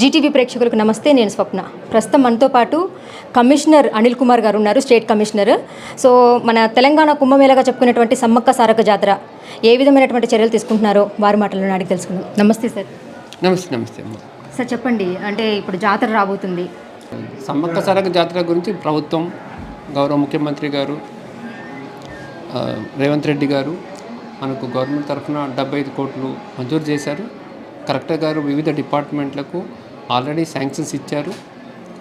Zee TV ప్రేక్షకులకు నమస్తే. నేను స్వప్న. ప్రస్తుతం మనతో పాటు కమిషనర్ అనిల్ కుమార్ గారు ఉన్నారు, స్టేట్ కమిషనర్. సో మన తెలంగాణ కుంభమేళగా చెప్పుకునేటువంటి సమ్మక్క సారక్క జాతర ఏ విధమైనటువంటి చర్యలు తీసుకుంటున్నారో వారి మాటలను అడిగి తెలుసుకుందాం. నమస్తే సార్. నమస్తే. నమస్తే అమ్మ. సార్ చెప్పండి, అంటే ఇప్పుడు జాతర రాబోతుంది. సమ్మక్క సారక్క జాతర గురించి ప్రభుత్వం, గౌరవ ముఖ్యమంత్రి గారు రేవంత్ రెడ్డి గారు మనకు గవర్నమెంట్ తరఫున 75 కోట్లు మంజూరు చేశారు. కలెక్టర్ గారు వివిధ డిపార్ట్మెంట్లకు ఆల్రెడీ శాంక్షన్స్ ఇచ్చారు.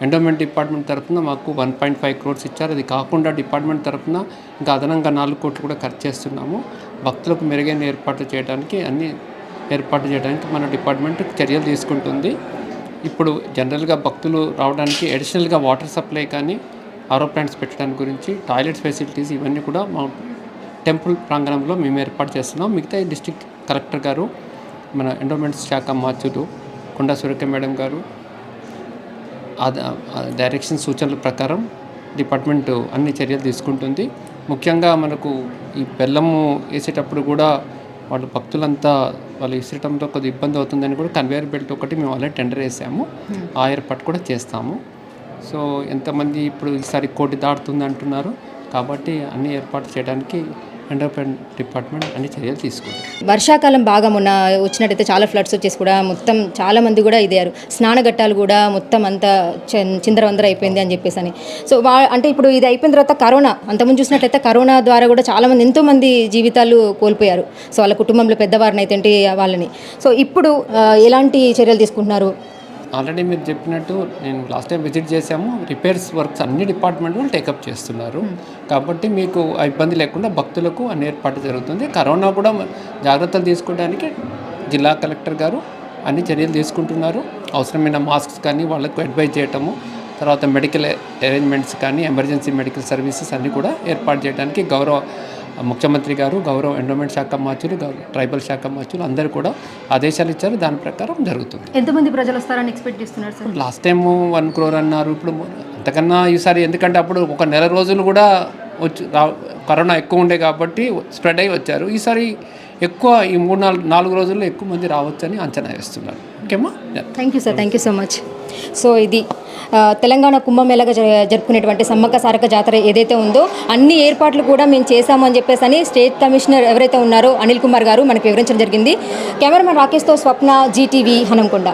ఎండోమెంట్ డిపార్ట్మెంట్ తరఫున మాకు 1.5 crores ఇచ్చారు. అది కాకుండా డిపార్ట్మెంట్ తరఫున ఇంకా అదనంగా 4 కోట్లు కూడా ఖర్చు చేస్తున్నాము. భక్తులకు మెరుగైన ఏర్పాట్లు చేయడానికి మన డిపార్ట్మెంట్ చర్యలు తీసుకుంటుంది. ఇప్పుడు జనరల్గా భక్తులు రావడానికి అడిషనల్గా వాటర్ సప్లై కానీ, ఆరో ప్లాంట్స్ పెట్టడానికి గురించి, టాయిలెట్స్ ఫెసిలిటీస్ ఇవన్నీ కూడా మా టెంపుల్ ప్రాంగణంలో మేము ఏర్పాటు చేస్తున్నాం. మిగతా డిస్ట్రిక్ట్ కలెక్టర్ గారు, మన ఎండోమెంట్స్ శాఖ మాచులు కొండా సురేఖ మేడం గారు డైరెక్షన్ సూచనల ప్రకారం డిపార్ట్మెంట్ అన్ని చర్యలు తీసుకుంటుంది. ముఖ్యంగా మనకు ఈ బెల్లము వేసేటప్పుడు కూడా వాళ్ళు భక్తులంతా వాళ్ళు విసిరటంతో కొద్దిగా ఇబ్బంది అవుతుందని కూడా కన్వేయర్ బెల్ట్ ఒకటి మేము ఆల్రెడీ టెండర్ వేసాము. ఆ ఏర్పాటు కూడా చేస్తాము. సో ఎంతమంది ఇప్పుడు ఈసారి 1 కోటి దాటుతుంది అంటున్నారు కాబట్టి అన్ని ఏర్పాటు చేయడానికి ఎండోమెంట్ డిపార్ట్మెంట్ అన్ని చర్యలు తీసుకుంటారు. వర్షాకాలం బాగా మొన్న వచ్చినట్టయితే చాలా ఫ్లడ్స్ వచ్చేసి కూడా మొత్తం చాలా మంది కూడా ఇదయ్యారు. స్నానఘట్టాలు కూడా మొత్తం అంతా చిందరవందర అయిపోయింది అని చెప్పేసి అని. సో అంటే ఇప్పుడు ఇది అయిపోయిన తర్వాత కరోనా, అంతకుముందు చూసినట్లయితే కరోనా ద్వారా కూడా చాలామంది ఎంతోమంది జీవితాలు కోల్పోయారు. సో వాళ్ళ కుటుంబంలో పెద్దవారిని అయితే వాళ్ళని. సో ఇప్పుడు ఎలాంటి చర్యలు తీసుకుంటున్నారు? ఆల్రెడీ మీరు చెప్పినట్టు నేను లాస్ట్ టైం విజిట్ చేశాము. రిపేర్స్ వర్క్స్ అన్ని డిపార్ట్మెంట్ వాళ్ళు టేకప్ చేస్తున్నారు కాబట్టి మీకు ఆ ఇబ్బంది లేకుండా భక్తులకు అన్ని ఏర్పాటు జరుగుతుంది. కరోనా కూడా జాగ్రత్తలు తీసుకోవడానికి జిల్లా కలెక్టర్ గారు అన్ని చర్యలు తీసుకుంటున్నారు. అవసరమైన మాస్క్స్ కానీ వాళ్ళకు అడ్వైజ్ చేయటము, తర్వాత మెడికల్ అరేంజ్మెంట్స్ కానీ, ఎమర్జెన్సీ మెడికల్ సర్వీసెస్ అన్నీ కూడా ఏర్పాటు చేయడానికి గౌరవ ముఖ్యమంత్రి గారు, గౌరవ ఎండోమెంట్ శాఖ మాచులు, ట్రైబల్ శాఖ మాచులు అందరూ కూడా ఆదేశాలు ఇచ్చారు. దాని ప్రకారం జరుగుతుంది. ఎంతమంది ప్రజలు వస్తారని ఎక్స్పెక్ట్ చేస్తున్నారు సార్? లాస్ట్ టైం 1 crore అన్నారు. ఇప్పుడు అంతకన్నా ఈసారి, ఎందుకంటే అప్పుడు ఒక నెల రోజులు కూడా కరోనా ఎక్కువ ఉండే కాబట్టి స్ప్రెడ్ అయ్యి వచ్చారు. ఈసారి ఎక్కువ ఈ 3-4 రోజుల్లో ఎక్కువ మంది రావచ్చని అంచనా వేస్తున్నారు. ఓకేమ్మా, thank you sir. Thank you so much. So ఇది తెలంగాణ కుంభమేళగా జరుపుకునేటువంటి సమ్మక్క సారక్క జాతర ఏదైతే ఉందో అన్ని ఏర్పాట్లు కూడా మేము చేశాము అని చెప్పేసి అని స్టేట్ కమిషనర్ ఎవరైతే ఉన్నారో అనిల్ కుమార్ గారు మనకు వివరించడం జరిగింది. కెమెరామెన్ రాకేష్తో స్వప్న, జీటీవీ, హనంకొండ.